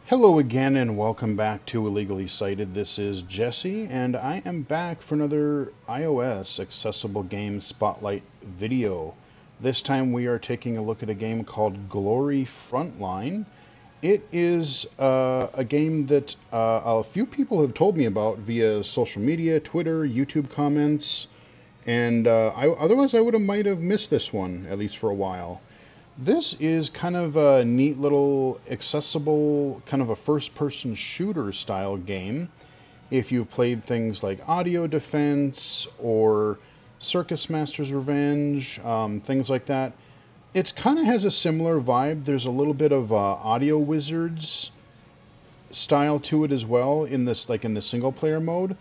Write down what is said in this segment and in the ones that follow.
Hello again and welcome back to Illegally Cited. This is Jesse and I am back for another iOS accessible game spotlight video. This time we are taking a look at a game called Glory Frontline. It is a game that a few people have told me about via social media, Twitter, YouTube comments, and otherwise I might have missed this one, at least for a while. This is kind of a neat little accessible, kind of a first person shooter style game. If you've played things like Audio Defense or Circus Master's Revenge, things like that, it kind of has a similar vibe. There's a little bit of Audio Wizards style to it as well in this, like in the single player mode.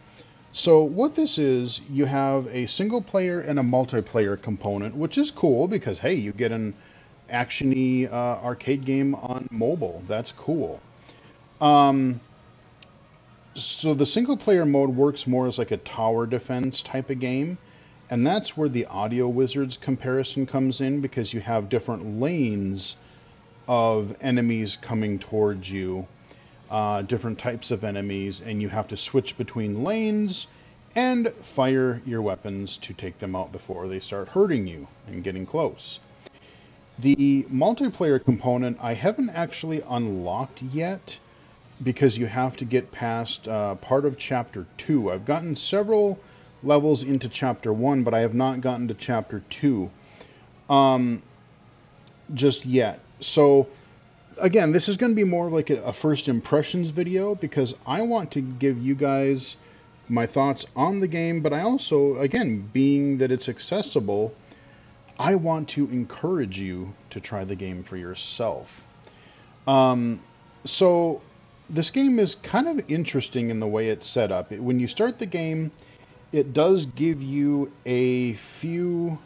So what this is, you have a single player and a multiplayer component, which is cool because hey, you get an actiony arcade game on mobile. That's cool. Um, so the single player mode works more as like a tower defense type of game, and that's where the Audio Wizards comparison comes in because you have different lanes of enemies coming towards you, different types of enemies, and you have to switch between lanes and fire your weapons to take them out before they start hurting you and getting close. The multiplayer component I haven't actually unlocked yet because you have to get past part of Chapter 2. I've gotten several levels into Chapter 1, but I have not gotten to Chapter 2 um, just yet. So, again, this is going to be more like a first impressions video because I want to give you guys my thoughts on the game, but I also, again, being that it's accessible, I want to encourage you to try the game for yourself. Um, so this game is kind of interesting in the way it's set up. When you start the game, it does give you a few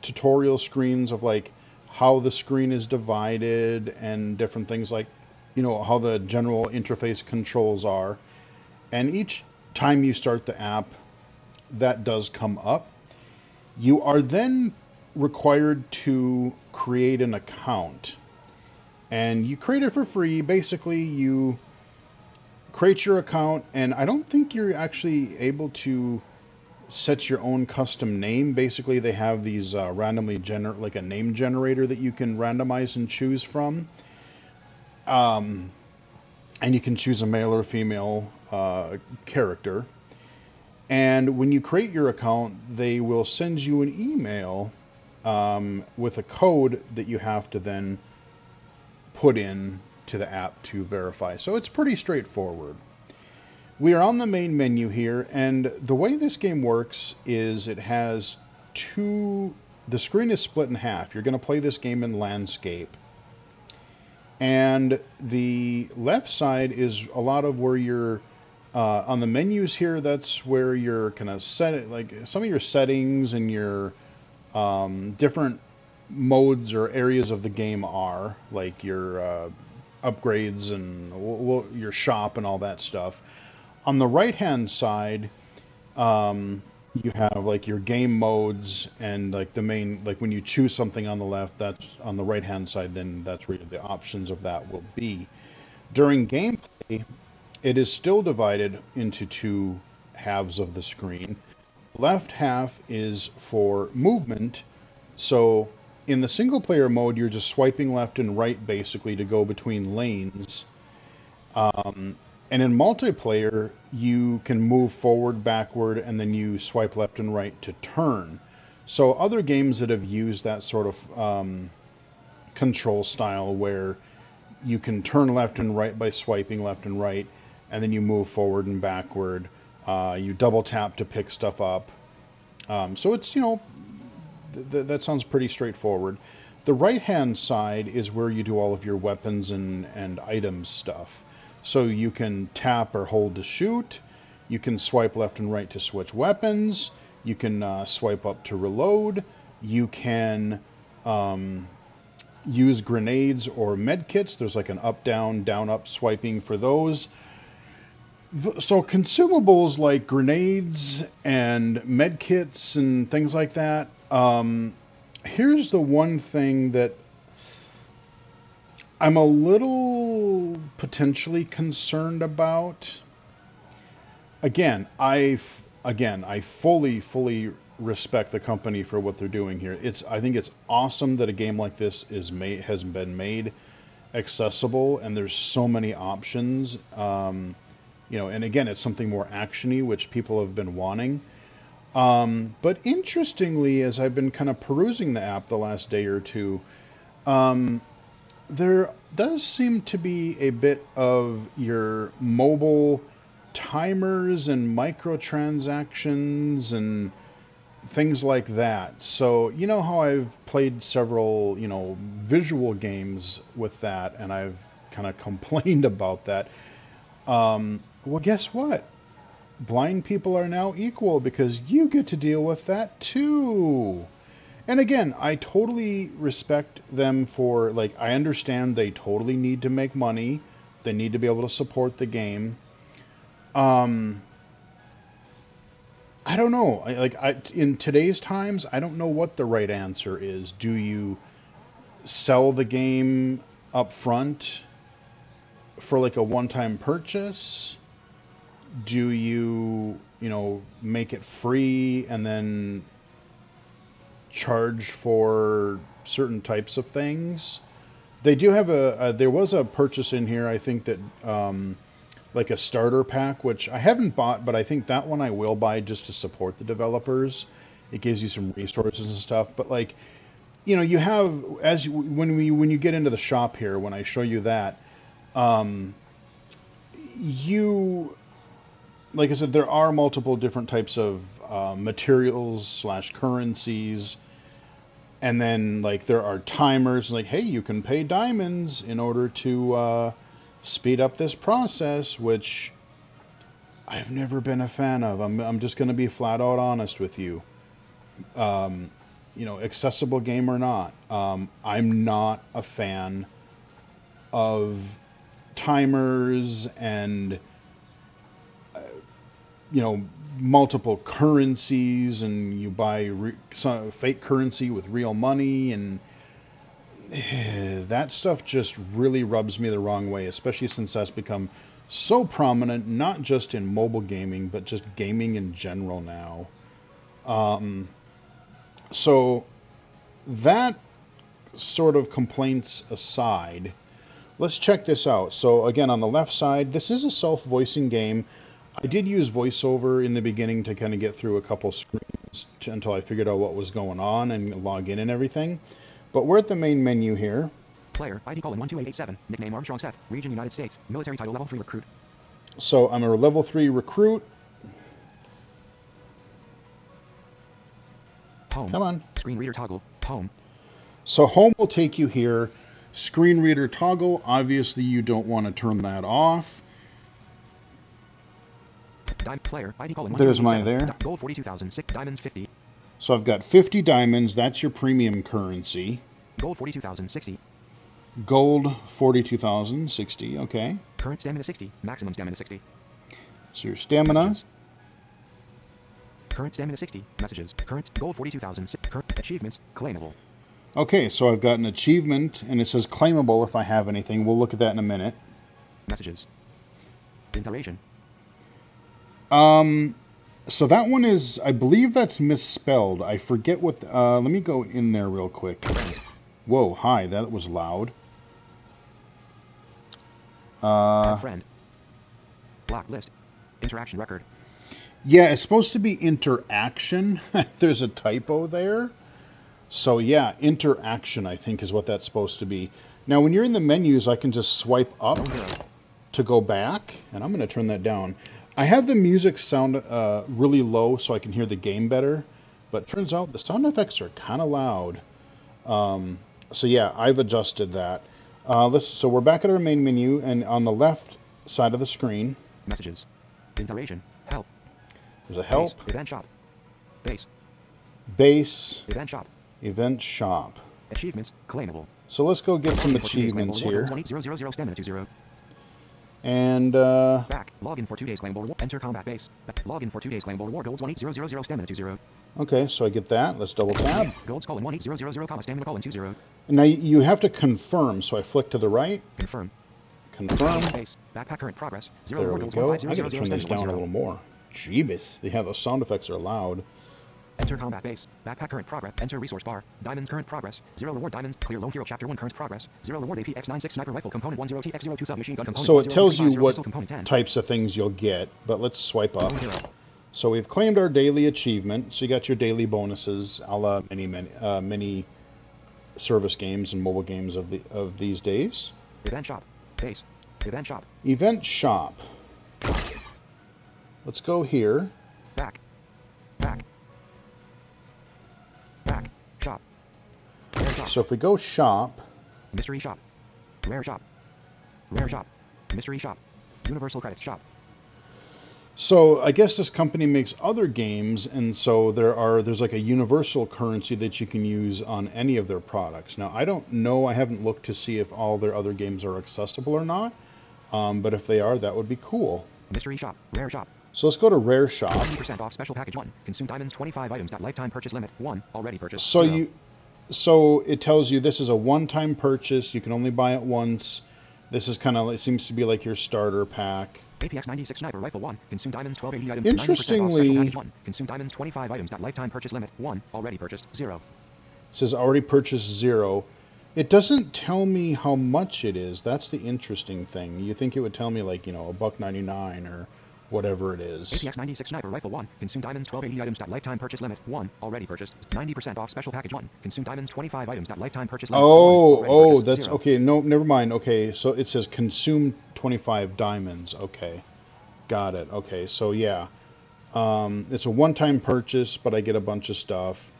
tutorial screens of like how the screen is divided and different things like, how the general interface controls are. And each time you start the app, that does come up. You are then required to create an account. And you create it for free. Basically, you create your account, and I don't think you're actually able to set your own custom name. Basically, they have these randomly like a name generator that you can randomize and choose from. And you can choose a male or female character. And when you create your account, they will send you an email with a code that you have to then put in to the app to verify. So it's pretty straightforward. We are on the main menu here, and the way this game works is it has the screen is split in half. You're going to play this game in landscape. And the left side is a lot of where you're on the menus here. That's where you're kind of set it, like some of your settings and your different modes or areas of the game are, like your upgrades and your shop and all that stuff. On the right hand side, you have like your game modes and like the main, like when you choose something on the left, that's on the right hand side, then that's where the options of that will be. During gameplay, it is still divided into two halves of the screen. Left half is for movement. So in the single player mode, you're just swiping left and right basically to go between lanes. And in multiplayer, you can move forward, backward, and then you swipe left and right to turn. So other games that have used that sort of control style where you can turn left and right by swiping left and right, and then you move forward and backward. You double tap to pick stuff up. So it's, that sounds pretty straightforward. The right-hand side is where you do all of your weapons and items stuff. So you can tap or hold to shoot. You can swipe left and right to switch weapons. You can swipe up to reload. You can use grenades or med kits. There's like an up-down, down-up swiping for those. So consumables like grenades and med kits and things like that. Here's the one thing that I'm a little potentially concerned about. Again, I fully respect the company for what they're doing here. I think it's awesome that a game like this has been made accessible, and there's so many options. And again, it's something more actiony, which people have been wanting. But interestingly, as I've been kind of perusing the app the last day or two, there does seem to be a bit of your mobile timers and microtransactions and things like that. So, you know how I've played several, visual games with that, and I've kind of complained about that. Well, guess what? Blind people are now equal because you get to deal with that too. And again, I totally respect them for, like, I understand they totally need to make money. They need to be able to support the game. I don't know. In today's times, I don't know what the right answer is. Do you sell the game up front for like a one-time purchase? Do you, make it free and then charge for certain types of things? They do have there was a purchase in here, I think that, like a starter pack, which I haven't bought, but I think that one I will buy just to support the developers. It gives you some resources and stuff. But like, you have when you get into the shop here, when I show you that, you like I said, there are multiple different types of materials / currencies, and then like there are timers. Like, hey, you can pay diamonds in order to speed up this process, which I've never been a fan of. I'm just going to be flat out honest with you. Accessible game or not, I'm not a fan of timers and multiple currencies, and you buy some fake currency with real money, and that stuff just really rubs me the wrong way, especially since that's become so prominent, not just in mobile gaming, but just gaming in general now. So that sort of complaints aside, let's check this out. So again, on the left side, this is a self-voicing game. I did use voiceover in the beginning to kind of get through a couple screens until I figured out what was going on and log in and everything. But we're at the main menu here. Player, ID colon 12887, nickname Armstrong Seth, region United States, military title level 3 recruit. So I'm a level 3 recruit. Home. Come on. Screen reader toggle, home. So home will take you here. Screen reader toggle, obviously you don't want to turn that off. Player, ID colon There's mine there. Gold 42,006, diamonds 50. So I've got 50 diamonds, that's your premium currency. Gold 42,060. Gold 42,060, okay. Current stamina 60, maximum stamina 60. So your stamina. Messages. Current stamina 60, messages. Current gold 42,000, current achievements, claimable. Okay, so I've got an achievement, and it says claimable if I have anything. We'll look at that in a minute. Messages. Iteration. So that one is, I believe that's misspelled. I forget what, let me go in there real quick. Whoa, hi, that was loud. Friend. Block list. Interaction record. Yeah, it's supposed to be interaction. There's a typo there. So yeah, interaction, I think, is what that's supposed to be. Now, when you're in the menus, I can just swipe up to go back, and I'm going to turn that down. I have the music sound really low so I can hear the game better, but it turns out the sound effects are kind of loud. So yeah, I've adjusted that. So we're back at our main menu, and on the left side of the screen, messages, interaction, help. There's a help. Base, event shop. Base. Event shop. Event shop. Achievements, claimable. So let's go get some achievements here. And, Back. Login for 2 days claimable reward. Enter combat base. Login for 2 days claimable reward. Golds 18000 stamina 20. okay, so I get that. Let's double tab. Golds colon 18000 comma stamina colon 20. Now you have to confirm, so I flick to the right. Confirm. Confirm. Base. Backpack current progress. 0 There reward we golds go. I gotta 15000 turn this stamina down a 10. little more. Jeebus. Yeah, those sound effects are loud. Enter combat base. Backpack current progress. Enter resource bar. Diamonds current progress. 0 reward diamonds. Clear lone hero chapter 1 current progress. 0 reward APX96 sniper rifle component 10TX02 submachine gun component. So it tells you 1035 what pistol component 10. types of things you'll get, but let's swipe up. Lone hero. So we've claimed our daily achievement. So you got your daily bonuses, a la many service games and mobile games of these days. Event shop. Base. Event shop. Event shop. Let's go here. Back. Back. Back. Shop. Rare shop. So if we go shop, Mystery shop. Rare shop. Rare shop. Mystery shop. Universal credits shop. so I guess this company makes other games, and so there's like a universal currency that you can use on any of their products. Now I don't know, I haven't looked to see if all their other games are accessible or not, but if they are, that would be cool. Mystery shop. Rare shop. So let's go to Rare Shop. 70% off special package 1. Consume diamonds 25 items. Lifetime purchase limit 1. Already purchased. So 0. so it tells you this is a one-time purchase. You can only buy it once. This is kind of, it seems to be like your starter pack. APX 96 sniper rifle 1. Consume diamonds 1280 items. 90% off Interestingly, special package 1. Consume diamonds 25 items. Lifetime purchase limit 1. Already purchased 0. it says already purchased 0. It doesn't tell me how much it is. That's the interesting thing. You think it would tell me like, $1.99 or whatever it is. APX 96 sniper rifle 1. Consume diamonds 1280 items. Lifetime purchase limit 1. Already purchased 90% off special package 1. Consume diamonds 25 items. Lifetime purchase limit 1. Already purchased, That's 0. okay. No, never mind. Okay, so it says consume 25 diamonds. Okay, got it. Okay, so yeah, it's a one-time purchase, but I get a bunch of stuff.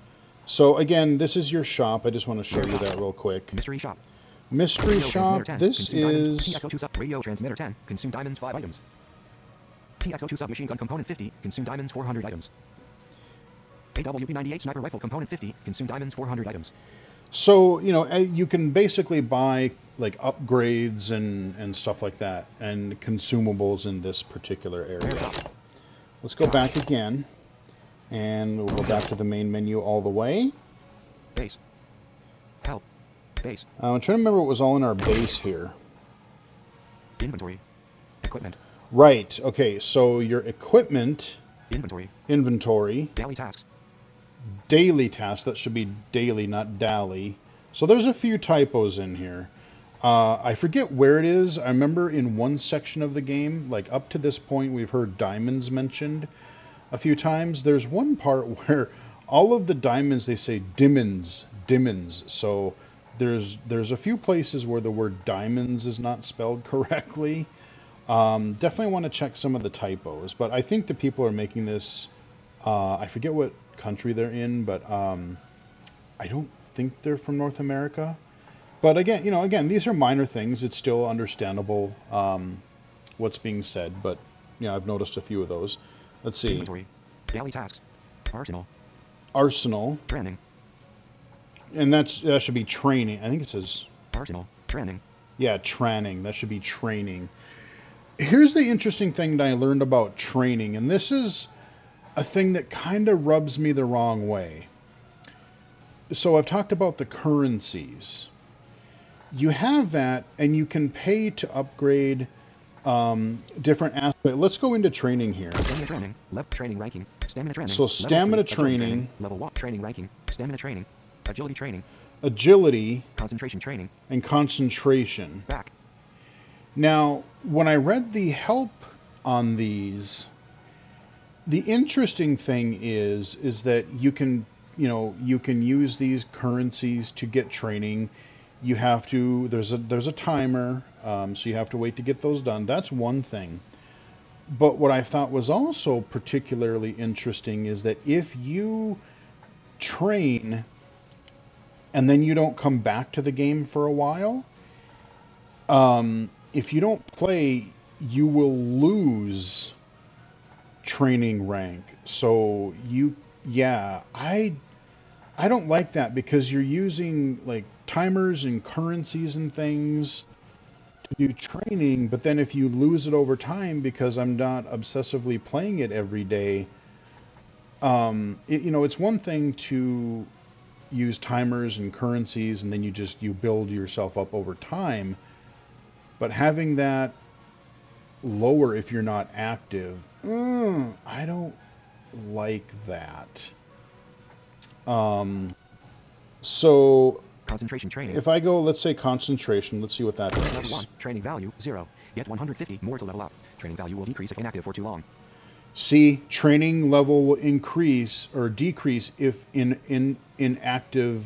So again, this is your shop. I just want to show you that real quick. Mystery shop. Mystery Radio shop. transmitter 10. This Consume diamonds. is TX02 sub. Radio transmitter 10. Consume diamonds 5 items. TX02 submachine gun component 50. Consume diamonds 400 items. AWP98 sniper rifle component 50. Consume diamonds 400 items. so you can basically buy like upgrades and stuff like that and consumables in this particular area. Let's go back again, and we'll go back to the main menu all the way. Base. Help. Base. I'm trying to remember what was all in our base here. Inventory. Equipment. Right, okay, so your equipment, Inventory. inventory, Daily tasks. daily tasks, that should be daily, not dally. So there's a few typos in here. I forget where it is. I remember in one section of the game, like up to this point, we've heard diamonds mentioned a few times. There's one part where all of the diamonds, they say diamonds. So there's a few places where the word diamonds is not spelled correctly. Definitely want to check some of the typos, but I think the people are making this, I forget what country they're in, but I don't think they're from North America. But again, these are minor things. It's still understandable what's being said, but I've noticed a few of those. Let's see. Inventory. Daily tasks. Arsenal. Arsenal, Training. and that should be training. I think it says, Arsenal. Training. yeah, training. That should be training. Here's the interesting thing that I learned about training, and this is a thing that kind of rubs me the wrong way. So I've talked about the currencies. You have that, and you can pay to upgrade different aspects. Let's go into training here. Stamina training. Level training ranking. Stamina training. So Level stamina 3, agility training. Level 1 training ranking. Stamina training. Agility training. Agility, Concentration training. and concentration. Back. Now, when I read the help on these, the interesting thing is that you can use these currencies to get training. You have to, there's a timer, so you have to wait to get those done. That's one thing. But what I thought was also particularly interesting is that if you train and then you don't come back to the game for a while, if you don't play, you will lose training rank. So I don't like that, because you're using like timers and currencies and things do training, but then if you lose it over time because I'm not obsessively playing it every day, it's one thing to use timers and currencies and then you build yourself up over time, but having that lower if you're not active, I don't like that. So Concentration training. if I go, let's say concentration, let's see what that Level 1. does. Training value 0. Get 150 more to level up. Training value will decrease if inactive for too long. See, training level will increase or decrease if inactive.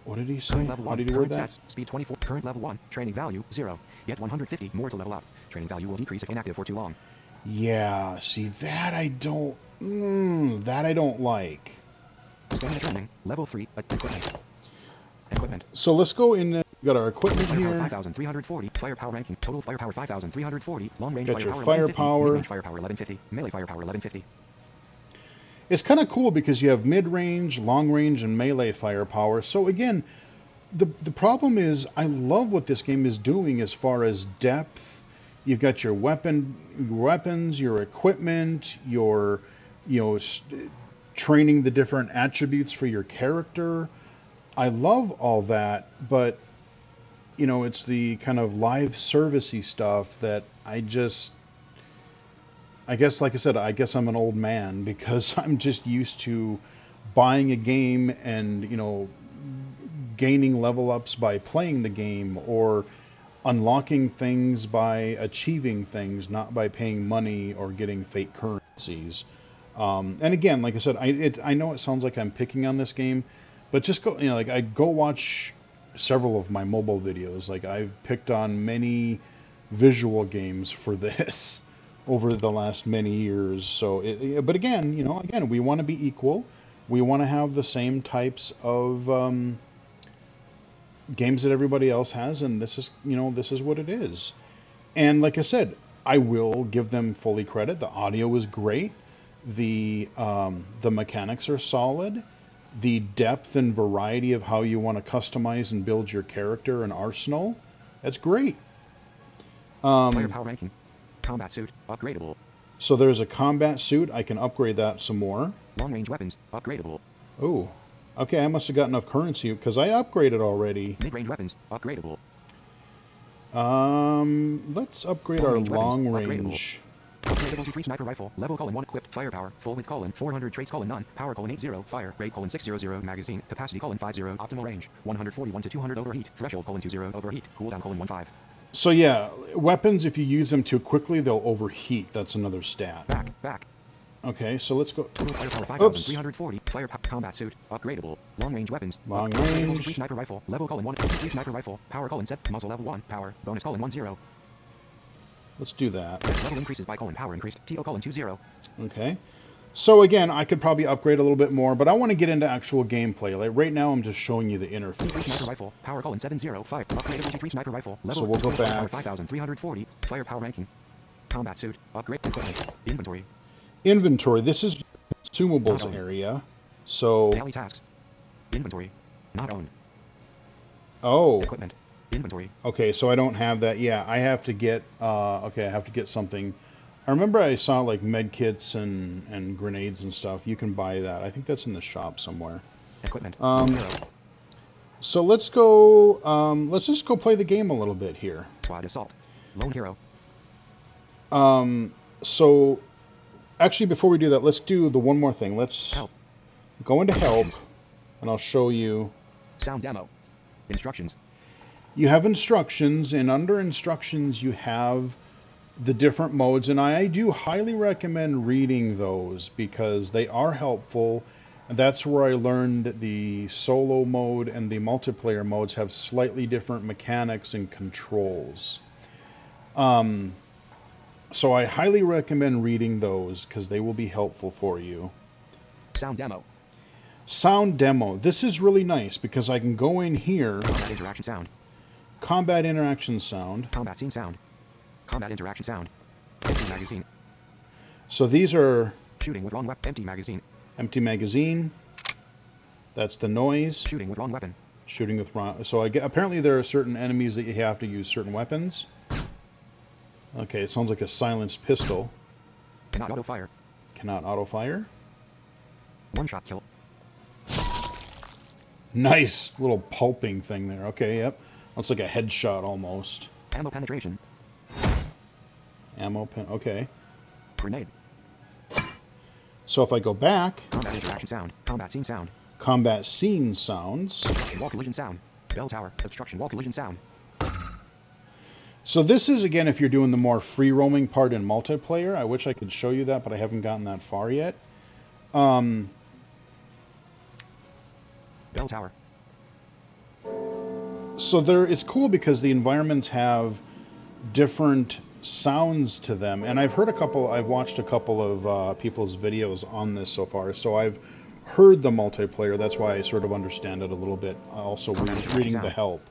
What did he say? Current level How 1. did he Current word that? stats. Speed 24. Current level 1. Training value 0. Get 150 more to level up. Training value will decrease if inactive for too long. Yeah, see, that I don't like. Stamina training. Level 3. Equipment. Equipment. So let's go in. We got our equipment Firepower here. 5,340. Firepower ranking. Total firepower 5,340. Long range Got your firepower 1150. firepower. Mid-range firepower 1150. Melee firepower 1150. It's kind of cool because you have mid-range, long-range, and melee firepower. So again, the problem is I love what this game is doing as far as depth. You've got your weapons, your equipment, your training the different attributes for your character. I love all that, but it's the kind of live servicey stuff that I guess, like I said, I guess I'm an old man because I'm just used to buying a game and, gaining level ups by playing the game or unlocking things by achieving things, not by paying money or getting fake currencies. And again, like I said, I know it sounds like I'm picking on this game, but just go, like I go watch several of my mobile videos. Like I've picked on many visual games for this over the last many years. So, but again, we want to be equal. We want to have the same types of games that everybody else has, and this is what it is. And like I said, I will give them fully credit. The audio is great. The mechanics are solid. The depth and variety of how you want to customize and build your character and arsenal, that's great. Firepower ranking. Combat suit. Upgradable. So there's a combat suit. I can upgrade that some more. Long range weapons. Upgradable. Oh, okay. I must have got enough currency because I upgraded already. Mid range weapons. Upgradable. Let's upgrade our long range. Upgradable C3 sniper rifle. Level colon 1 equipped. Firepower. Full with colon 400 trace colon none. Power colon 80. Fire rate colon 600. Magazine. Capacity colon 50. Optimal range 141 to 200 overheat. Threshold colon 20 overheat. Cooldown colon 15. So yeah, weapons, if you use them too quickly, they'll overheat. That's another stat. Back. Okay, so let's go. Total firepower 5,340. Firepower combat suit. Upgradable. Long range weapons. Long range. C3 sniper rifle. Level colon 1. C3 sniper rifle. Power colon set. Muzzle level 1. Power. Bonus colon 10. Let's do that. Level increases by colon power increased. TO colon 20. Okay. So again, I could probably upgrade a little bit more, but I want to get into actual gameplay. Like right now, I'm just showing you the interface. C3 sniper rifle. Power colon 705. Upgradable C3 sniper rifle. Level so we'll go back. 5,340. Firepower ranking. Combat suit. Upgrade equipment. Inventory. Inventory. This is consumables area. So. Daily tasks. Inventory. Not owned. Oh. Equipment. Inventory. Okay, so I don't have that. Yeah, I have to get. Okay, I have to get something. I remember I saw like med kits and grenades and stuff. You can buy that. I think that's in the shop somewhere. Equipment. So let's go. Let's just go play the game a little bit here. Squad assault. Lone hero. So actually, before we do that, let's do the one more thing. Let's help. Go into help, and I'll show you. Sound demo. Instructions. You have instructions, and under instructions you have the different modes, and I do highly recommend reading those because they are helpful. And that's where I learned that the solo mode and the multiplayer modes have slightly different mechanics and controls. So I highly recommend reading those because they will be helpful for you. Sound demo. Sound demo. This is really nice because I can go in here. Combat interaction sound. Combat interaction sound. Combat scene sound. Combat interaction sound. Empty magazine. So these are... Shooting with wrong weapon. Empty magazine. Empty magazine. That's the noise. Shooting with wrong weapon. Shooting with so I get, apparently there are certain enemies that you have to use certain weapons. Okay, it sounds like a silenced pistol. Cannot auto fire. Cannot auto fire. One shot kill. Nice little pulping thing there. Okay, yep. Looks like a headshot almost. Ammo penetration. Ammo pen. Okay. Grenade. So if I go back, Combat interaction sound. Combat scene sound. combat scene sounds. Obstruction wall collision sound. Bell tower. Obstruction wall collision sound. So this is, again, if you're doing the more free roaming part in multiplayer. I wish I could show you that, but I haven't gotten that far yet. Bell tower. So it's cool because the environments have different sounds to them, and I've watched a couple of people's videos on this so far, so I've heard the multiplayer. That's why I sort of understand it a little bit. Also reading the help.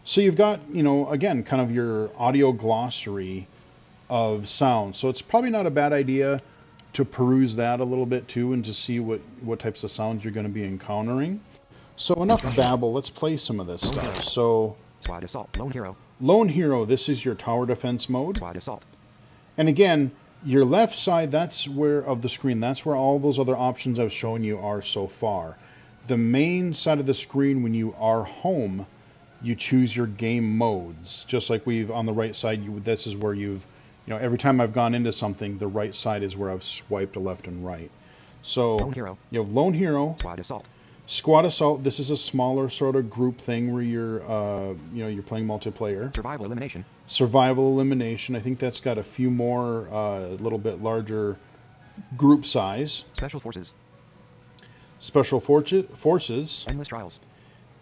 So you've got, again, kind of your audio glossary of sound. So it's probably not a bad idea to peruse that a little bit too, and to see what types of sounds you're going to be encountering. So enough babble, let's play some of this stuff. So, Squad assault. Lone hero. Lone hero, this is your tower defense mode. Squad assault. And again, your left side, of the screen, that's where all those other options I've shown you are so far. The main side of the screen, when you are home, you choose your game modes. Just like on the right side, this is where every time I've gone into something, the right side is where I've swiped left and right. So, Lone hero. you have Lone hero. Squad assault. Squad assault, this is a smaller sort of group thing where you're playing multiplayer. Survival elimination. Survival elimination, I think that's got a few more, a little bit larger group size. Special forces. Special forces. Endless trials.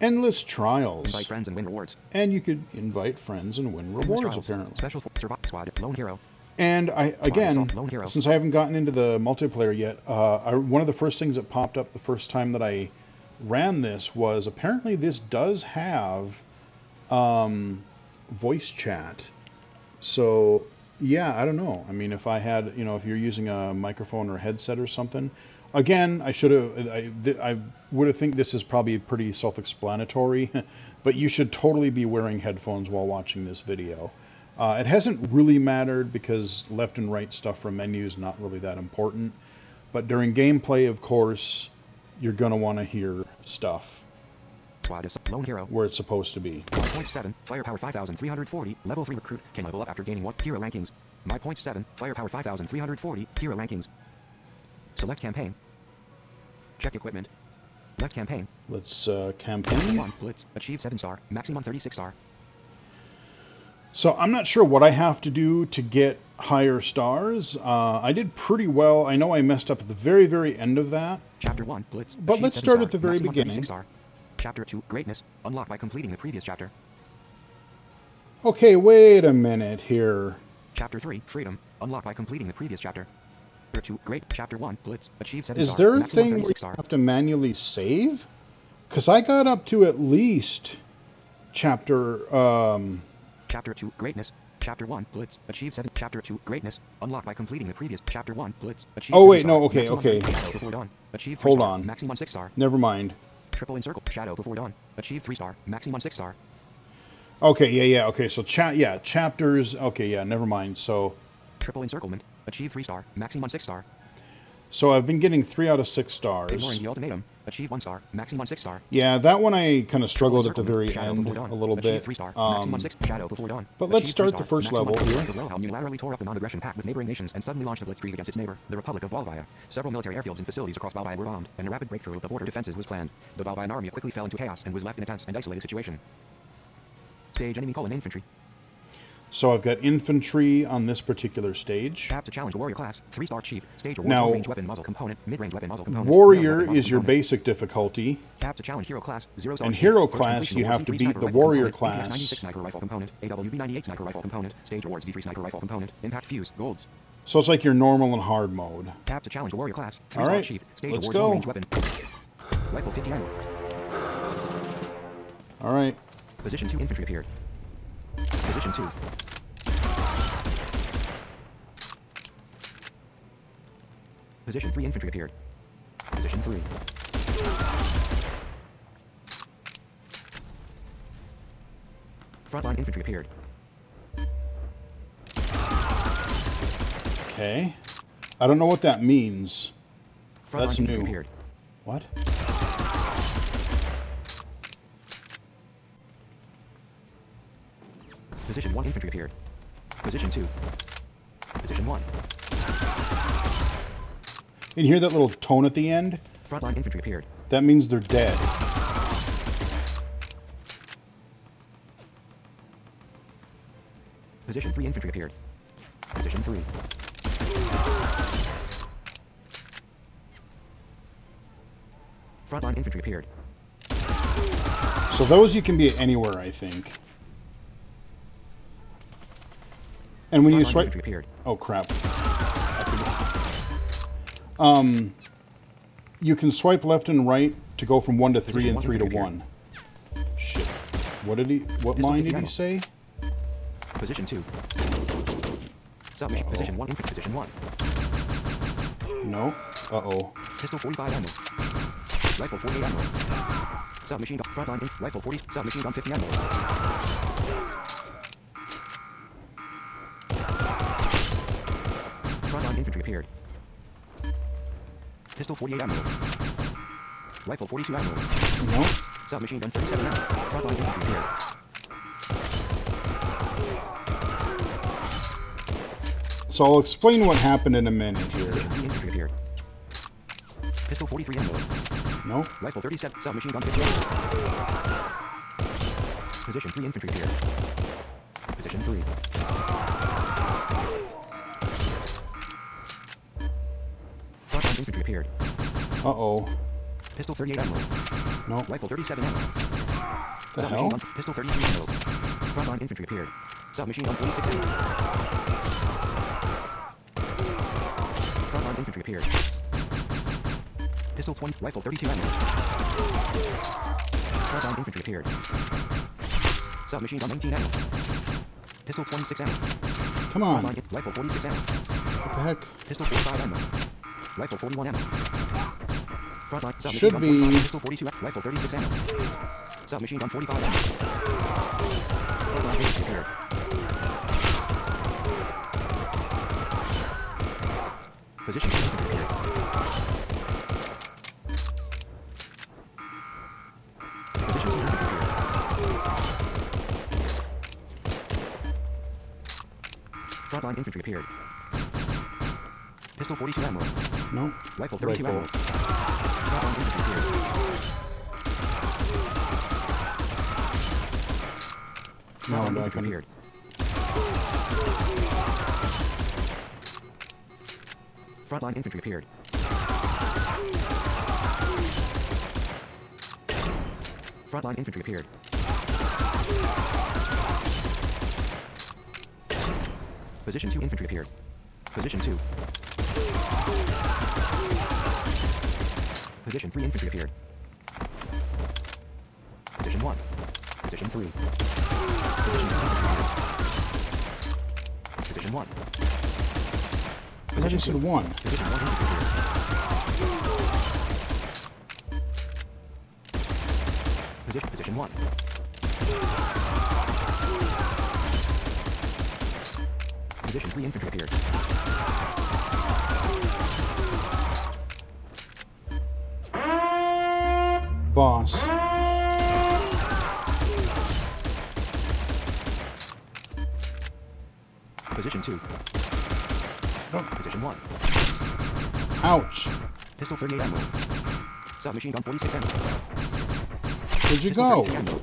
Endless trials. Invite friends and win rewards. And you could invite friends and win rewards, apparently. Special survival squad. Lone hero. And since I haven't gotten into the multiplayer yet, one of the first things that popped up the first time that I ran this was apparently this does have voice chat. So yeah, I don't know. I mean, if I had, if you're using a microphone or a headset or something, again, I would have think this is probably pretty self-explanatory, but you should totally be wearing headphones while watching this video. It hasn't really mattered because left and right stuff from menus not really that important. But during gameplay, of course, you're going to want to hear stuff Squad is Lone hero. where it's supposed to be. 1.7, firepower 5340, level 3 recruit, can level up after gaining 1 hero rankings. My point 7, firepower 5340, hero rankings. Select campaign. Check equipment. Left campaign. Let's campaign. 1, blitz, achieve 7 star, maximum 36 star. So I'm not sure what I have to do to get higher stars. I did pretty well. I know I messed up at the very, very end of that. Chapter 1, blitz. But let's start at the very beginning. Star. Chapter 2, greatness, unlocked by completing the previous chapter. Okay, wait a minute here. Chapter 3, freedom, unlocked by completing the previous chapter. Chapter 2, great. Chapter 1, blitz, achieve 7 star. Is there a maximum thing where 36 you star. have to manually save? Because I got up to at least chapter... Chapter 2, greatness. Chapter 1, blitz, achieve 7. Chapter 2, greatness, unlocked by completing the previous. Chapter 1, blitz, achieve 7 Oh, wait, star. no, okay, Maximum okay. 3 shadow before dawn. Achieve 3 Hold star. on. Maximum 6 star. Never mind. Triple encircle, shadow before dawn. Achieve 3 star. Maximum 6 star. Okay, yeah, okay, so chapters, okay, yeah, never mind. So Triple encirclement, achieve 3 star. Maximum 6 star. I've been getting 3 out of 6 stars. Ignoring the ultimatum, achieve 1 star. Maximum 6 star. Yeah, that one I kind of struggled at the Encirclement, very shadow end before dawn. a little Achieve bit. 3 star. Maximum 6 shadow before dawn. But let's Achieve 3 start the star. first Maximum level 6 here. star. Wilhelm unilaterally tore up the non-aggression pact with neighboring nations and suddenly launched a blitzkrieg against its neighbor, the Republic of Balvaya. Several military airfields and facilities across Balvaya were bombed, and a rapid breakthrough of the border defenses was planned. The Balvayan army quickly fell into chaos and was left in a tense and isolated situation. Stage enemy: infantry. So I've got infantry on this particular stage. Tap to challenge warrior class. 3-star chief. Stage awards Now, range weapon muzzle component. Mid-range weapon muzzle component. Warrior weapon muzzle is your component. basic difficulty. Tap to challenge hero class. 0-star And chief. hero First class, completion you awards have to Z3 beat sniper the rifle warrior component, class. APX-96 sniper rifle component. AWB-98 sniper rifle component. Stage awards Z3 sniper rifle component. Impact fuse. Golds. So it's like your normal and hard mode. Tap to challenge warrior class. 3-star Alright, chief. Stage let's awards go. long-range weapon. Rifle 50 ammo. Alright. Position 2 infantry appeared. Position 2. Position 3 infantry appeared. Position 3. Frontline infantry appeared. Okay. I don't know what that means. Frontline That's infantry new. appeared. What? Position 1 infantry appeared. Position 2. Position 1. You hear that little tone at the end? Frontline infantry appeared. That means they're dead. Position 3 infantry appeared. Position 3. Frontline infantry appeared. So those you can be anywhere, I think. And when you Frontline swipe... infantry appeared. Oh, crap. You can swipe left and right to go from 1 to 3 and 3 to 1. Shit. What line did he say? Position 2. Submission. Position 1 infantry. Position 1. No. Uh-oh. Pistol 45 ammo. Rifle 48 ammo. Submachine gun. Frontline rifle 40. Submachine gun 50 ammo. Frontline infantry appeared. Pistol 48 ammo. Rifle 42 ammo. No. Submachine gun 37 ammo. Frontline infantry appeared. So I'll explain what happened in a minute here. Position 3 infantry appeared. Pistol 43 ammo. No. Rifle 37. Submachine gun 50 ammo. Position 3 infantry appeared. Position 3. Frontline infantry appeared. Uh-oh. Pistol 38 ammo. No. Rifle 37 ammo. The Submachine hell? gun. Pistol 33 ammo. Frontline infantry appeared. Submachine gun 46 ammo. Frontline infantry appeared. Pistol 20. Rifle 32 ammo. Frontline infantry appeared. Submachine gun 19 ammo. Pistol 26 ammo. Come on. Frontline rifle 46 ammo. What the heck? Pistol 45 ammo. Rifle 41 ammo. Frontline submachine Should gun be. 45. Pistol 42 ammo. Rifle 36 ammo. Submachine gun 45 ammo. Frontline infantry appeared. Position infantry appeared. Position infantry appeared. Frontline infantry appeared. Pistol 42 ammo. No. Rifle 32 ammo. Rifle. Frontline infantry appeared. No, Frontline no, I infantry can... appeared. Frontline infantry appeared. Frontline infantry appeared. Position 2 infantry appeared. Position 2. Position 3 infantry appeared. Position 1. Position 3. Position 2 infantry appeared. Position 1. I just said 1. Position 1 infantry appeared. Position 1. Position 3 infantry appeared. Boss. Position 2. Oh. Position 1. Ouch. Pistol 38 ammo. Submachine gun 46 ammo. Where'd you Pistol go? 32 ammo.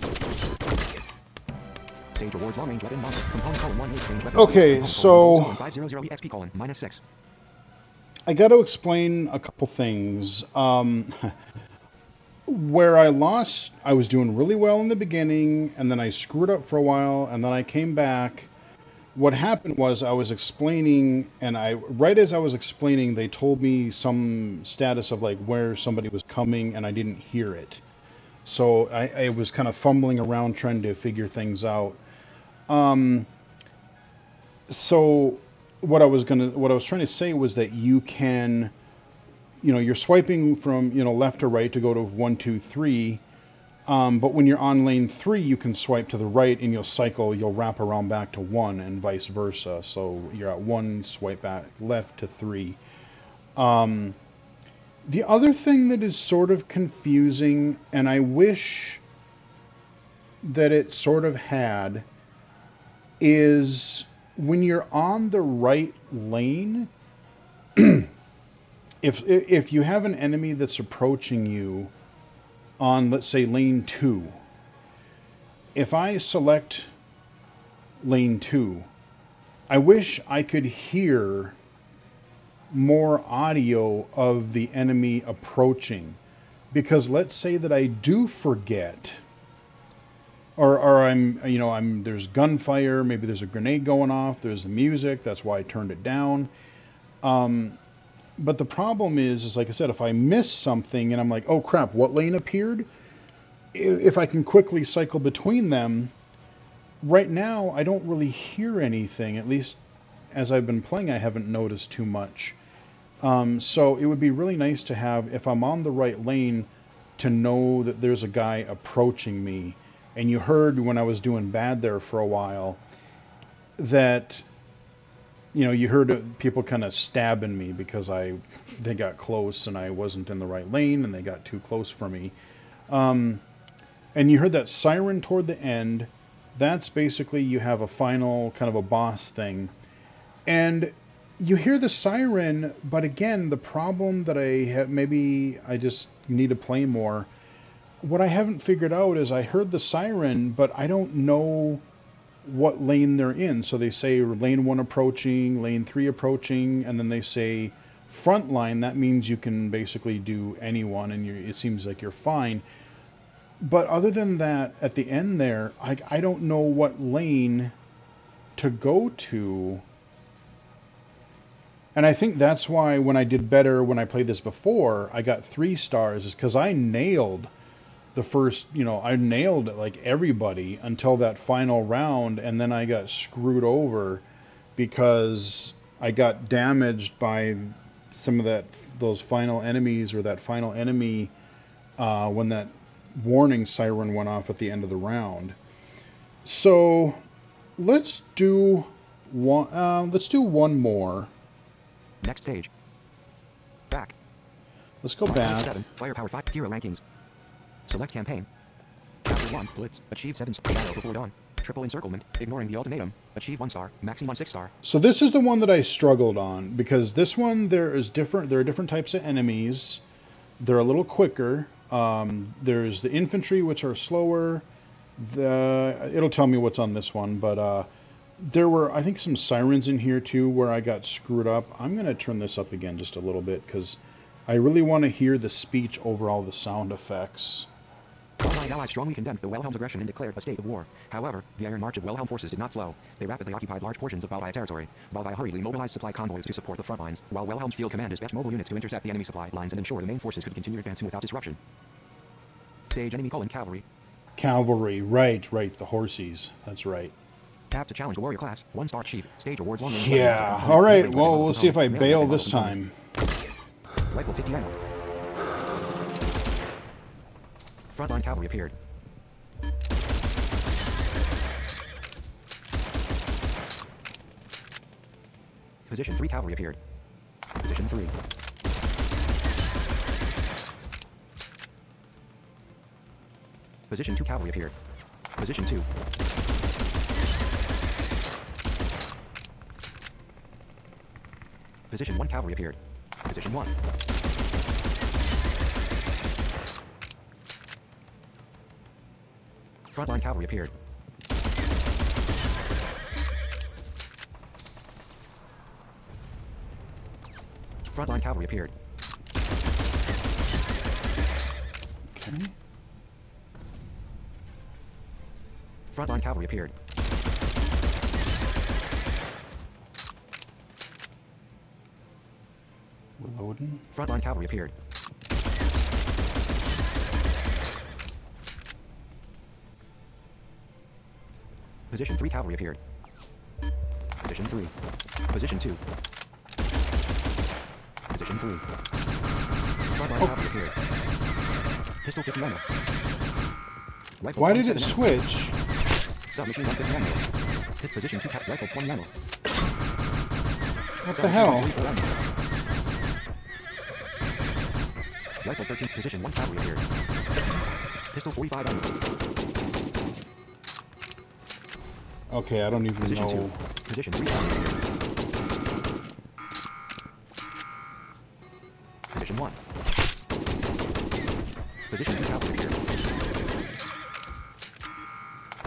Stage awards long range weapon model. Component colon 1 range weapon. Okay, Component so- colon 500 EXP colon -6. I got to explain a couple things. Where I lost, I was doing really well in the beginning, and then I screwed up for a while, and then I came back. What happened was I was explaining, and right as I was explaining, they told me some status of like where somebody was coming, and I didn't hear it. So I was kind of fumbling around trying to figure things out. So what I was trying to say was that you can, you're swiping from, left to right to go to 1, 2, 3. But when you're on lane 3, you can swipe to the right and you'll wrap around back to 1 and vice versa. So you're at 1, swipe back left to 3. The other thing that is sort of confusing, and I wish that it sort of had, is when you're on the right lane, if you have an enemy that's approaching you on, let's say, lane 2, if I select lane 2, I wish I could hear more audio of the enemy approaching, because let's say that I do forget, or I'm there's gunfire, maybe there's a grenade going off, there's the music, that's why I turned it down. But the problem is like I said, if I miss something and I'm like, oh crap, what lane appeared? If I can quickly cycle between them, right now I don't really hear anything. At least as I've been playing, I haven't noticed too much. So it would be really nice to have, if I'm on the right lane, to know that there's a guy approaching me. And you heard when I was doing bad there for a while that, you heard people kind of stabbing me because they got close and I wasn't in the right lane and they got too close for me. And you heard that siren toward the end. That's basically you have a final kind of a boss thing. And you hear the siren, but again, the problem that I have, maybe I just need to play more. What I haven't figured out is I heard the siren, but I don't know what lane they're in. So they say lane 1 approaching, lane 3 approaching, and then they say frontline. That means you can basically do anyone, and it seems like you're fine. But other than that, at the end there, I don't know what lane to go to. And I think that's why when I did better when I played this before, I got 3 stars, is because I nailed the first, I nailed it like everybody until that final round, and then I got screwed over because I got damaged by some of those final enemies, or that final enemy when that warning siren went off at the end of the round. So let's do one more. Next stage. Back. Let's go back. 7. Firepower 5. Hero rankings. Select campaign. Chapter 1. Blitz. Achieve 7 battle before dawn. Triple encirclement. Ignoring the ultimatum. Achieve 1 star. Maximum 6 star. So this is the one that I struggled on, because this one there are different types of enemies. They're a little quicker. There's the infantry, which are slower. It'll tell me what's on this one, but there were, I think, some sirens in here too where I got screwed up. I'm going to turn this up again just a little bit because I really want to hear the speech over all the sound effects. Allied allies strongly condemned the Wilhelm's aggression and declared a state of war. However, the iron march of Wilhelm forces did not slow. They rapidly occupied large portions of Bavaria territory. Bavaria hurriedly mobilized supply convoys to support the front lines, while Wilhelm's field command dispatched mobile units to intercept the enemy supply lines and ensure the main forces could continue advancing without disruption. Stage enemy: Cavalry. Cavalry, right, the horsies. That's right. Tap to challenge a warrior class. 1 star achieve. Stage awards long range. Yeah, alright, well, we'll see if I bail this time. Rifle 50 ammo. Frontline cavalry appeared. Position 3 cavalry appeared. Position 3. Position 2 cavalry appeared. Position 2. Position 1 cavalry appeared. Position 1. Frontline cavalry appeared. Frontline cavalry appeared. Okay. Frontline cavalry appeared. Reloading. Frontline cavalry appeared. Position 3 cavalry appeared. Position 3. Position 2. Position 3. Frontline cavalry appeared. Pistol 50 ammo. Rifle Why did it 27 ammo. switch? Submachine gun 50 ammo. Hit position 2 rifle 20 ammo. What the Submachine hell? gun 44 ammo. Rifle 13 position 1 cavalry appeared. Pistol 45 ammo. Okay, I don't even Position know. 2. Position 3 cavalry appeared. Position 1. Position 2 cavalry appeared.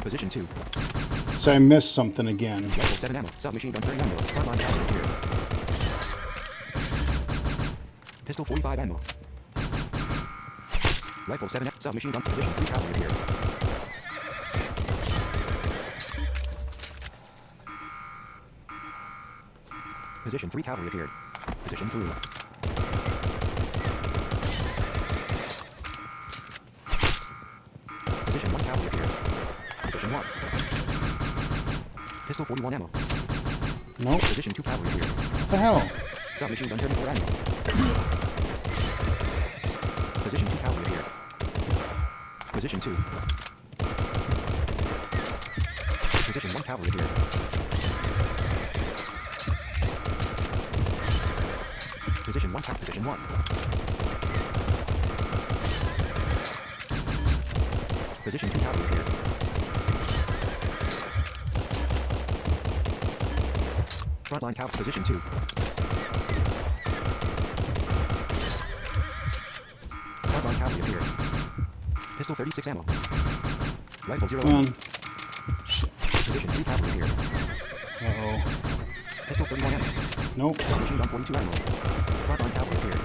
Position 2. So I missed something again. Rifle 7 ammo. Submachine gun 30 ammo. Frontline cavalry appeared. Pistol 45 ammo. Rifle 7 submachine gun position 3 cavalry appeared. Position 3 cavalry appeared. Position 3. Position 1 cavalry appeared. Position 1. Pistol 41 ammo. Nope. Position 2 cavalry appeared. What the hell? Submachine gun 34 ammo. Position 2 cavalry appeared. Position 2. Position 1 cavalry appeared. Position 1 position 1. Position 2 cavalry appeared. Frontline cavalry position 2. Frontline cavalry appeared. Pistol 36 ammo. Rifle 0 Come ammo. on. Position 3 cavalry appeared. Uh-oh. Pistol 31 ammo. Nope. Submachine gun 42 ammo. Frontline cavalry appeared.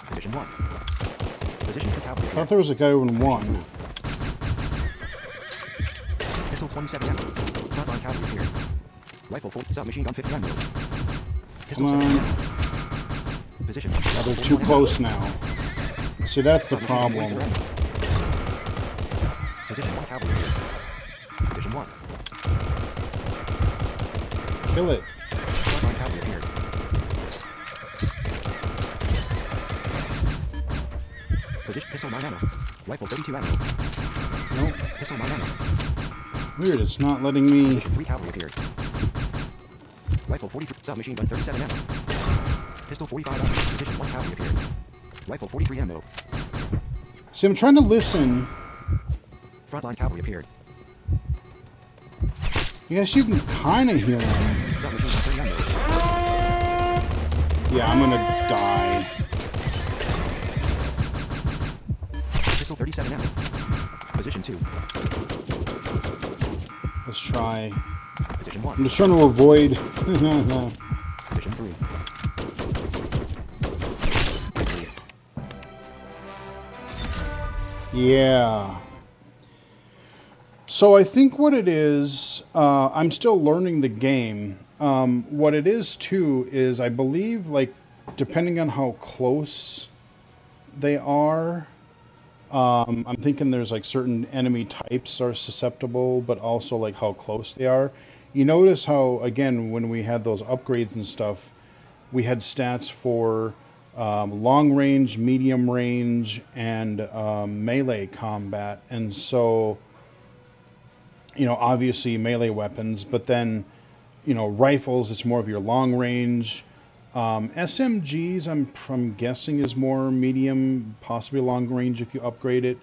Position 1. Position 2 cavalry I thought appeared. there was a guy in one. Pistol 27 ammo. Frontline cavalry appeared. Rifle 4. Submachine gun 50 ammo. Pistol Come 70 on. ammo. Position 1. Oh, they're too close now. See, that's the problem. Position 1 cavalry appeared. Position 1. Kill it. Frontline cavalry appeared. Position pistol 9 ammo. Rifle 32 ammo. Nope. Pistol 9 ammo. Weird, it's not letting me... Position 3 cavalry appeared. Rifle 43 submachine gun 37 ammo. Pistol 45 ammo. Position 1 cavalry appeared. Rifle 43 ammo. See, I'm trying to listen. Frontline cavalry appeared. Yes, you can kind of hear him. Submachine gun 30 ammo. Yeah, I'm gonna die. Pistol 37 ammo. Position 2. Let's try. Position 1. I'm just trying to avoid... Position 3. Victory. Yeah. So I think what it is, I'm still learning the game. What it is too is I believe, like, depending on how close they are, I'm thinking there's like certain enemy types are susceptible, but also like how close they are. You notice how, again, when we had those upgrades and stuff, we had stats for long range, medium range, and melee combat. And so, you know, obviously melee weapons, but then, you know, rifles, it's more of your long range. SMGs, I'm guessing is more medium, possibly long range if you upgrade it.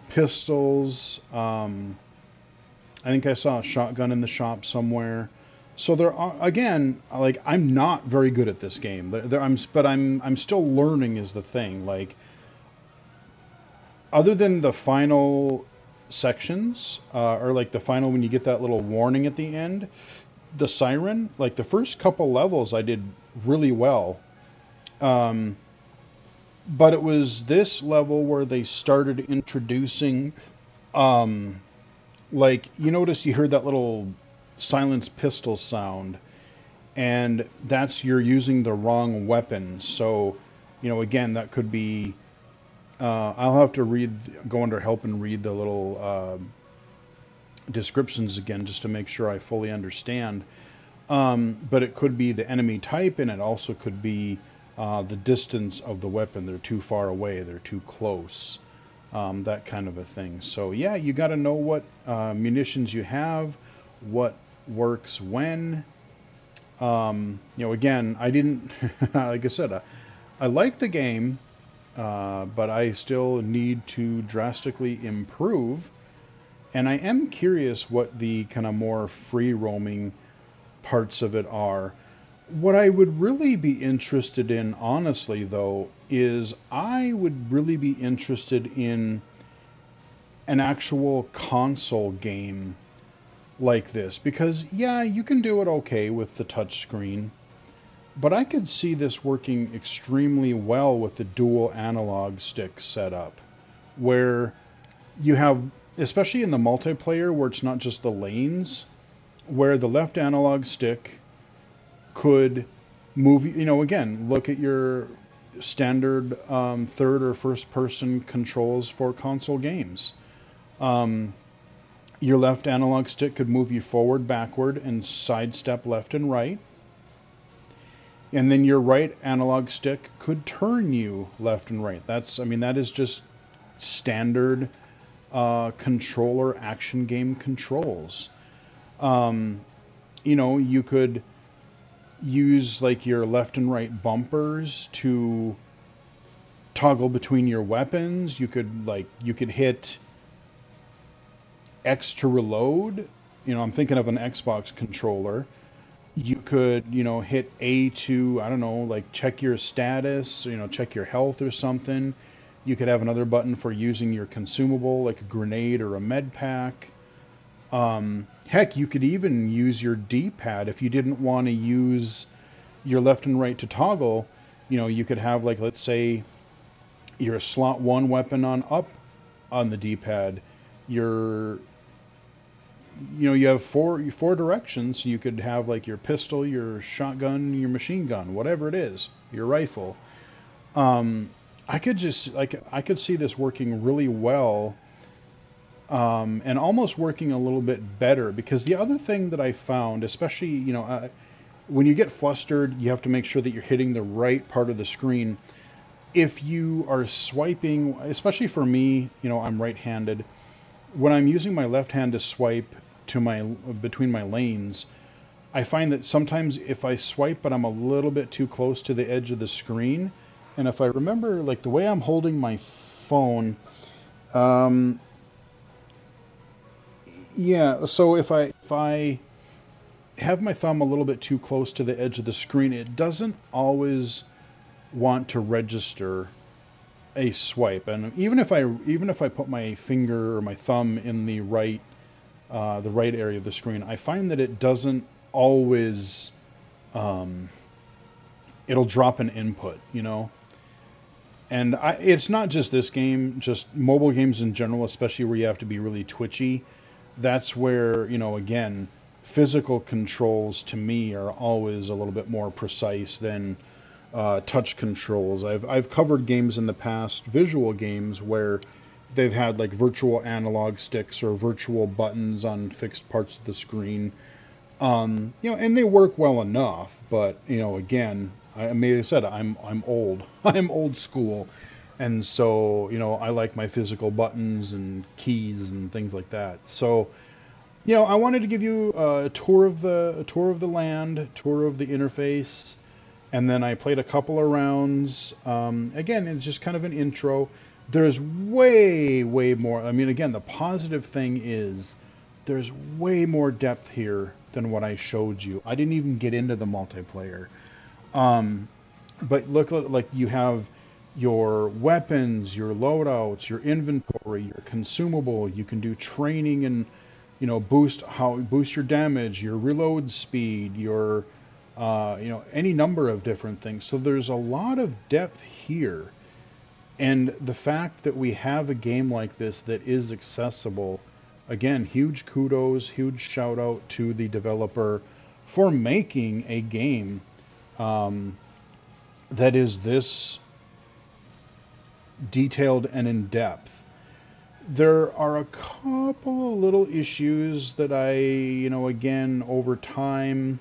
Pistols, I think I saw a shotgun in the shop somewhere. So there are, again, like, I'm not very good at this game. But I'm still learning is the thing. Like, other than the final sections, or like the final when you get that little warning at the end, the siren, like the first couple levels I did really well. But it was this level where they started introducing, like, you notice you heard that little silenced pistol sound, and that's you're using the wrong weapon. So, you know, again, that could be, I'll have to go under help and read the little descriptions again just to make sure I fully understand. But it could be the enemy type, and it also could be the distance of the weapon. They're too far away, they're too close, that kind of a thing. So yeah, you got to know what munitions you have, what works when. Again, I didn't, like I said, I like the game, but I still need to drastically improve. And I am curious what the kind of more free roaming parts of it are. What I would really be interested in, honestly, though, is I would really be interested in an actual console game like this. Because, yeah, you can do it okay with the touchscreen, but I could see this working extremely well with the dual analog stick setup, where you have, especially in the multiplayer where it's not just the lanes, where the left analog stick could move, again, look at your standard third or first person controls for console games. Um, your left analog stick could move you forward, backward, and sidestep left and right. And then your right analog stick could turn you left and right. That is just standard controller action game controls. Um, you could use like your left and right bumpers to toggle between your weapons. You could hit X to reload. I'm thinking of an Xbox controller. You could, hit A to, I don't know, like check your status, check your health or something. You could have another button for using your consumable, like a grenade or a med pack. Heck, you could even use your D-pad if you didn't want to use your left and right to toggle. You could have, like, let's say your slot 1 weapon on up on the D-pad. Your you have four directions. So you could have like your pistol, your shotgun, your machine gun, whatever it is, your rifle. Um, I could just like I could see this working really well, and almost working a little bit better, because the other thing that I found, especially when you get flustered, you have to make sure that you're hitting the right part of the screen. If you are swiping, especially for me, I'm right-handed. When I'm using my left hand to swipe to my between my lanes, I find that sometimes if I swipe but I'm a little bit too close to the edge of the screen, and if I remember like the way I'm holding my phone, um, yeah, so if I have my thumb a little bit too close to the edge of the screen, it doesn't always want to register a swipe. And even if I put my finger or my thumb in the right area of the screen, I find that it doesn't always, um, it'll drop an input. And it's not just this game, just mobile games in general, especially where you have to be really twitchy. That's where, again, physical controls to me are always a little bit more precise than touch controls. I've covered games in the past, visual games, where they've had like virtual analog sticks or virtual buttons on fixed parts of the screen. And they work well enough, but again, I said I'm old. I'm old school, and so I like my physical buttons and keys and things like that. So I wanted to give you a tour of the land, tour of the interface, and then I played a couple of rounds. Again, it's just kind of an intro. There's way, way more. I mean, again, the positive thing is there's way more depth here than what I showed you. I didn't even get into the multiplayer. Um, but look, like you have your weapons, your loadouts, your inventory, your consumable. You can do training and boost your damage, your reload speed, your any number of different things. So there's a lot of depth here. And the fact that we have a game like this that is accessible, again, huge kudos, huge shout out to the developer for making a game um, that is this detailed and in depth. There are a couple of little issues that again, over time,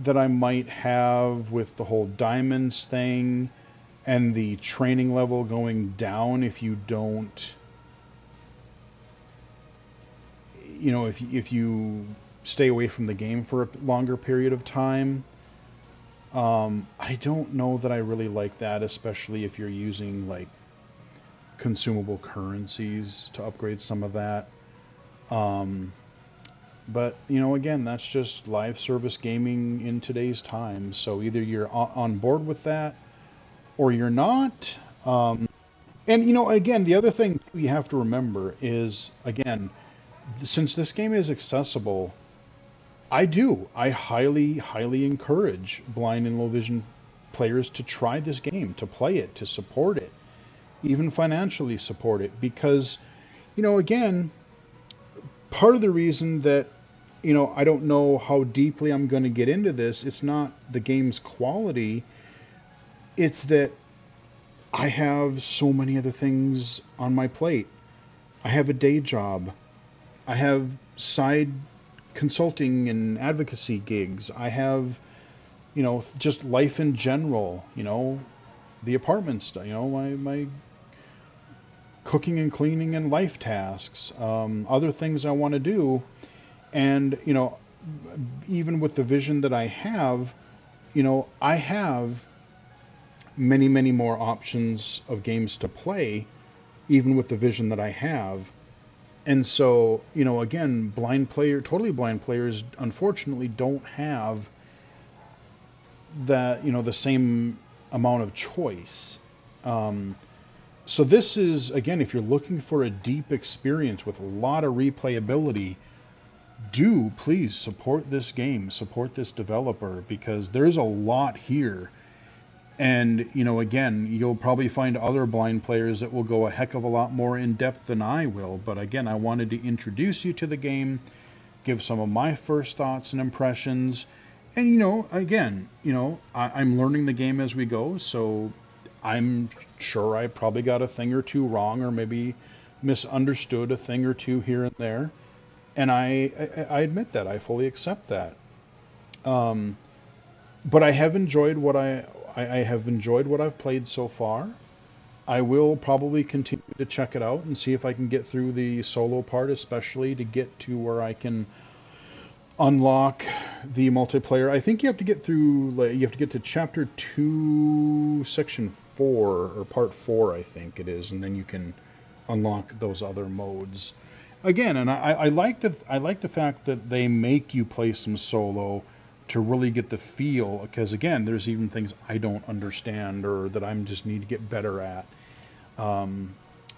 that I might have with the whole diamonds thing and the training level going down if you don't, if you stay away from the game for a longer period of time. I don't know that I really like that, especially if you're using like consumable currencies to upgrade some of that. Um, but again, that's just live service gaming in today's time. So either you're on board with that or you're not. And again, the other thing you have to remember is, again, since this game is accessible, I highly, highly encourage blind and low vision players to try this game, to play it, to support it, even financially support it. Because, again, part of the reason that, I don't know how deeply I'm going to get into this, it's not the game's quality, it's that I have so many other things on my plate. I have a day job. I have side consulting and advocacy gigs. I have, just life in general, the apartment stuff, my cooking and cleaning and life tasks, other things I want to do. And, even with the vision that I have, I have many, many more options of games to play, even with the vision that I have. And so, again, totally blind players, unfortunately, don't have that, the same amount of choice. So this is, again, if you're looking for a deep experience with a lot of replayability, do please support this game, support this developer, because there's a lot here. And, again, you'll probably find other blind players that will go a heck of a lot more in depth than I will. But again, I wanted to introduce you to the game, give some of my first thoughts and impressions. And, again, I'm learning the game as we go. So I'm sure I probably got a thing or two wrong, or maybe misunderstood a thing or two here and there. And I admit that. I fully accept that. But I have enjoyed I have enjoyed what I've played so far. I will probably continue to check it out and see if I can get through the solo part, especially to get to where I can unlock the multiplayer. I think you have to get through, like, you have to get to chapter 2, section 4, or part 4, I think it is, and then you can unlock those other modes. Again, and I like the fact that they make you play some solo to really get the feel, because again, there's even things I don't understand or that I'm just need to get better at.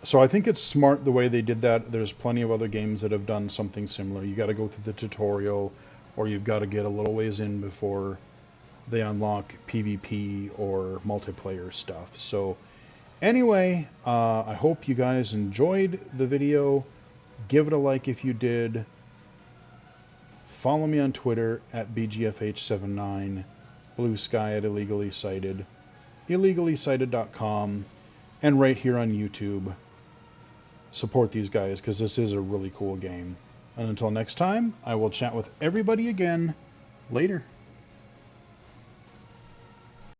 So I think it's smart the way they did that. There's plenty of other games that have done something similar. You got to go through the tutorial, or you've got to get a little ways in before they unlock PvP or multiplayer stuff. So anyway, I hope you guys enjoyed the video. Give it a like if you did. Follow me on Twitter at BGFH79, Blue Sky at Illegally Cited, illegally-cited.com, and right here on YouTube. Support these guys, because this is a really cool game. And until next time, I will chat with everybody again. Later.